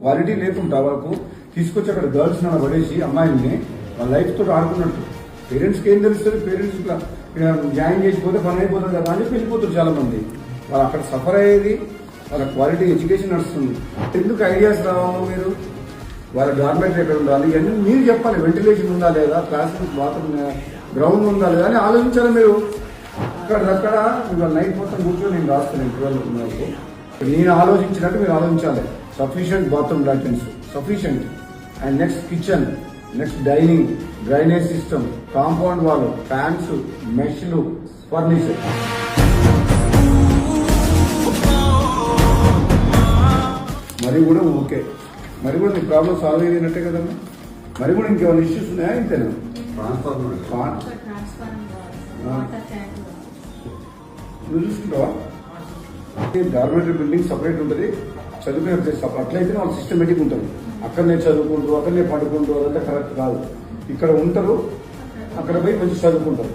Quality లేకుండా వాళ్ళకు తీసుకొచ్చి అక్కడ గర్ల్స్ నా పడేసి అమ్మాయిల్ని వాళ్ళ లైఫ్ తోటి ఆడుకున్నట్టు. పేరెంట్స్కి ఏం తెలుస్తుంది? పేరెంట్స్ ఇట్లా జాయిన్ చేసిపోతే పని అయిపోతుంది కదా అని వెళ్ళిపోతారు చాలా మంది. వాళ్ళు అక్కడ సఫర్ అయ్యేది వాళ్ళ క్వాలిటీ ఎడ్యుకేషన్ నడుస్తుంది. ఎందుకు ఐడియాస్ రావాలో మీరు వాళ్ళ గవర్నమెంట్ ఎక్కడ ఉండాలి ఇవన్నీ మీరు చెప్పాలి. వెంటిలేషన్ ఉందా లేదా, క్లాస్ బాత్రూమ్ గ్రౌండ్ ఉందా లేదా అని ఆలోచించాలి మీరు. అక్కడ ఇవాళ నైట్ మొత్తం కూర్చొని నేను రాస్తాను ఇంటర్వ్యూలకు. నేను ఆలోచించినట్టు మీరు ఆలోచించాలి. Sufficient bathroom latrines sufficient, and next kitchen, next dining, drainage system, compound wall, fans, మెష్లు, ఫర్నిచర్. మరి కూడా ఓకే, మరి కూడా నీ ప్రాబ్లమ్ సాల్వ్ అయినట్టే కదమ్మా. మరి కూడా ఇంకేమైనా ఇష్యూస్ ఉన్నాయా? ఇంతేనా? నువ్వు చూసుకుంటావా? గవర్నమెంట్ బిల్డింగ్ సపరేట్ ఉంటుంది, చదువుకునే ప్లేస్ అట్లయితే వాళ్ళు సిస్టమేటిక్ ఉంటారు. అక్కడనే చదువుకుంటూ అక్కడనే పడుకుంటూ అదంతా కరెక్ట్ కాదు. ఇక్కడ ఉంటారు, అక్కడ పోయి మంచి చదువుకుంటారు.